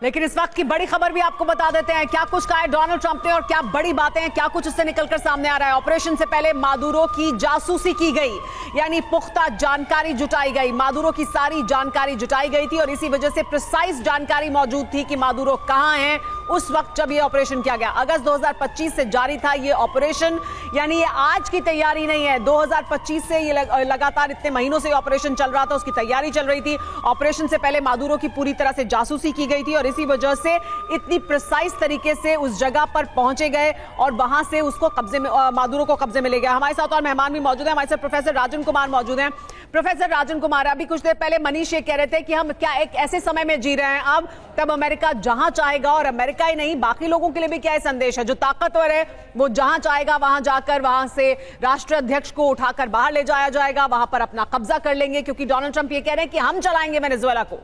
लेकिन इस वक्त की बड़ी खबर भी आपको बता देते हैं। क्या कुछ कहा है डोनाल्ड ट्रंप ने और क्या बड़ी बातें हैं, क्या कुछ उससे निकलकर सामने आ रहा है। ऑपरेशन से पहले मादुरो की जासूसी की गई, यानी पुख्ता जानकारी जुटाई गई। मादुरो की सारी जानकारी जुटाई गई थी और इसी वजह से प्रिसाइज जानकारी मौजूद थी कि मादुरो कहां है उस वक्त जब यह ऑपरेशन किया गया। अगस्त 2025 से जारी था यह ऑपरेशन, यानी ये आज की तैयारी नहीं है। 2025 से ये लगातार इतने महीनों से ऑपरेशन चल रहा था, उसकी तैयारी चल रही थी। ऑपरेशन से पहले मादुरो की पूरी तरह से जासूसी की गई थी और इसी वजह से इतनी प्रिसाइज तरीके से उस जगह पर पहुंचे गए और वहां से उसको कब्जे में, मादुरो को कब्जे में ले गया। हमारे साथ और मेहमान भी मौजूद हैं। हमारे साथ प्रोफेसर राजन कुमार मौजूद हैं। प्रोफेसर राजन कुमार, अभी कुछ देर पहले मनीष ये कह रहे थे कि हम क्या एक ऐसे समय में जी रहे हैं अब तब अमेरिका जहां चाहेगा, और अमेरिका ही नहीं बाकी लोगों के लिए भी क्या संदेश है, जो ताकतवर है वो जहां चाहेगा वहां जाकर वहां से राष्ट्राध्यक्ष को उठाकर बाहर ले जाया जाएगा, वहां पर अपना कब्जा कर लेंगे, क्योंकि डोनाल्ड ट्रंप ये कह रहे हैं कि हम चलाएंगे वेनेजुएला को।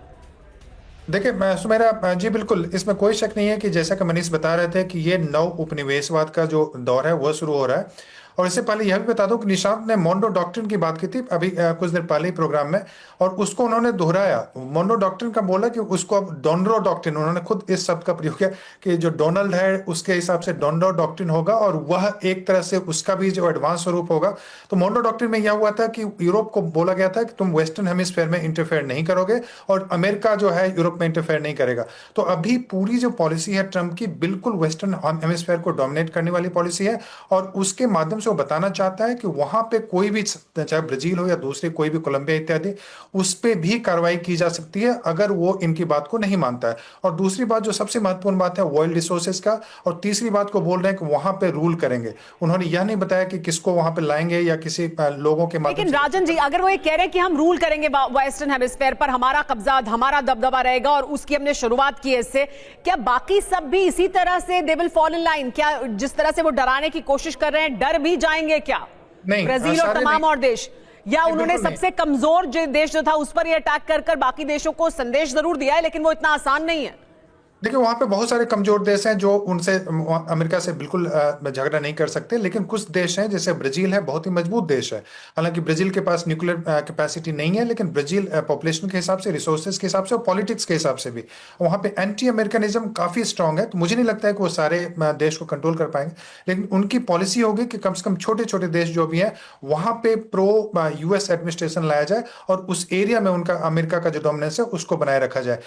देखिए सुमेरा जी, बिल्कुल इसमें कोई शक नहीं है कि जैसा कि मनीष बता रहे थे कि ये नव उपनिवेशवाद का जो दौर है वो शुरू हो रहा है। और इससे पहले यह भी बता दूं कि निशांत ने मोन्रो डॉक्ट्रिन की बात की थी अभी कुछ देर पहले ही प्रोग्राम में, और उसको उन्होंने दोहराया। मोन्रो डॉक्ट्रिन का बोला कि उसको अब डोनरो डॉक्ट्रिन, उन्होंने खुद इस शब्द का प्रयोग किया कि जो डोनाल्ड है उसके हिसाब से डोनरो डॉक्ट्रिन होगा और वह एक तरह से उसका भी जो एडवांस स्वरूप होगा। तो मोन्रो डॉक्ट्रिन में यह हुआ था कि यूरोप को बोला गया था कि तुम वेस्टर्न हेमिस्फेयर में इंटरफेयर नहीं करोगे और अमेरिका जो है यूरोप में इंटरफेयर नहीं करेगा। तो अभी पूरी जो पॉलिसी है ट्रंप की, बिल्कुल वेस्टर्न हेमिस्फेयर को डोमिनेट करने वाली पॉलिसी है और उसके माध्यम से वो बताना चाहता है कि वहां पे कोई भी, चाहे ब्राजील हो या दूसरे कोई भी, कोलंबिया इत्यादि, उस पे भी कार्रवाई की जा सकती है अगर वो इनकी बात को नहीं मानता है। और दूसरी बात जो सबसे महत्वपूर्ण बात है ऑयल रिसोर्सेज का, और तीसरी बात को बोल रहे हैं कि वहां पे रूल करेंगे। उन्होंने यह नहीं बताया कि किसको वहां पे लाएंगे या किसी लोगों के माध्यम। लेकिन राजन जी, अगर वो ये कह रहे हैं कि हम रूल करेंगे वेस्टर्न हेमिस्फेयर पर, हमारा कब्जा, हमारा दबदबा रहेगा और उसकी हमने शुरुआत की है इससे, क्या बाकी सब भी इसी तरह से they will fall in line? क्या जिस तरह से वो डराने की कोशिश कर रहे हैं, डर भी जाएंगे क्या? नहीं, ब्राजील और तमाम और देश, या उन्होंने सबसे कमजोर जो देश जो था उस पर ये अटैक कर कर बाकी देशों को संदेश जरूर दिया है, लेकिन वो इतना आसान नहीं है। देखिए वहां पे बहुत सारे कमजोर देश हैं जो उनसे, अमेरिका से बिल्कुल झगड़ा नहीं कर सकते, लेकिन कुछ देश हैं जैसे ब्राजील है, बहुत ही मजबूत देश है। हालांकि ब्राजील के पास न्यूक्लियर कैपेसिटी नहीं है, लेकिन ब्राजील पॉपुलेशन के हिसाब से, रिसोर्सेज के हिसाब से और पॉलिटिक्स के हिसाब से भी वहां पे एंटी अमेरिकनिज्म काफी स्ट्रांग है। तो मुझे नहीं लगता है कि वो सारे देश को कंट्रोल कर पाएंगे, लेकिन उनकी पॉलिसी होगी कि कम से कम छोटे छोटे देश जो भी हैं वहां पे प्रो यूएस एडमिनिस्ट्रेशन लाया जाए और उस एरिया में उनका, अमेरिका का जो डोमिनेंस है उसको बनाए रखा जाए।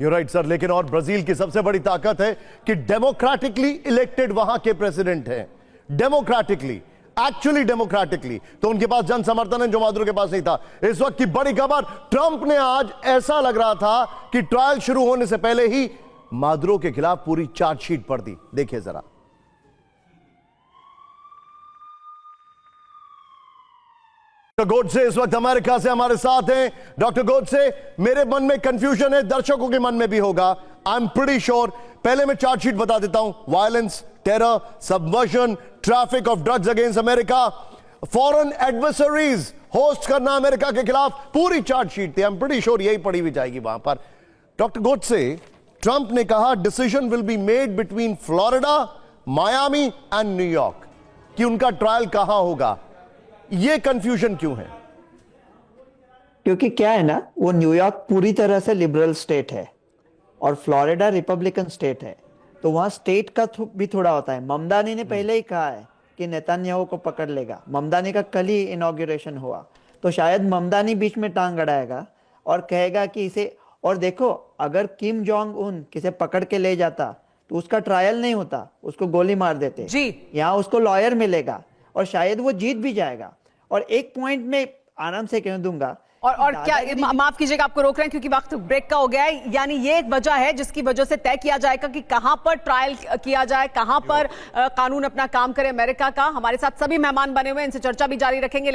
You're right, sir. लेकिन और ब्राजील की सबसे बड़ी ताकत है कि डेमोक्रेटिकली इलेक्टेड वहां के प्रेसिडेंट हैं, डेमोक्रेटिकली, एक्चुअली डेमोक्रेटिकली। तो उनके पास जन समर्थन है जो मादुरो के पास नहीं था। इस वक्त की बड़ी खबर, ट्रंप ने आज, ऐसा लग रहा था कि ट्रायल शुरू होने से पहले ही मादुरो के खिलाफ पूरी चार्जशीट पढ़ दी। देखिए जरा। डॉक्टर गोडसे इस वक्त अमेरिका से हमारे साथ हैं। डॉक्टर गोडसे, मेरे मन में कंफ्यूजन है, दर्शकों के मन में भी होगा, आई एम प्रीटी श्योर। पहले मैं चार्जशीट बता देता हूं। Violence, terror, subversion, traffic of drugs against America, foreign adversaries host करना अमेरिका के खिलाफ, पूरी चार्जशीट थी। आई एम प्रीटी श्योर यही पढ़ी भी जाएगी वहां पर। डॉक्टर गोडसे, ट्रंप ने कहा decision will be made between Florida, Miami and New York, कि उनका ट्रायल कहां होगा। ये कंफ्यूजन क्यों है? क्योंकि क्या है ना, वो न्यूयॉर्क पूरी तरह से लिबरल स्टेट है और फ्लोरिडा रिपब्लिकन स्टेट है, तो वहां स्टेट का भी थोड़ा होता है। ममदानी ने पहले ही कहा है कि नेतन्याहू को पकड़ लेगा। ममदानी का कल ही इनॉग्रेशन हुआ, तो शायद ममदानी बीच में टांग अड़ाएगा और कहेगा कि इसे, और देखो अगर किम जोंग उन किसे पकड़ के ले जाता तो उसका ट्रायल नहीं होता, उसको गोली मार देते जी। यहाँ उसको लॉयर मिलेगा और शायद वो जीत भी जाएगा। और एक पॉइंट में आराम से कह दूंगा, और क्या, माफ कीजिएगा आपको रोक रहे हैं क्योंकि वक्त ब्रेक का हो गया है, यानी ये एक वजह है जिसकी वजह से तय किया जाएगा कि कहां पर ट्रायल किया जाए, कहां पर कानून अपना काम करे अमेरिका का। हमारे साथ सभी मेहमान बने हुए हैं, इनसे चर्चा भी जारी रखेंगे।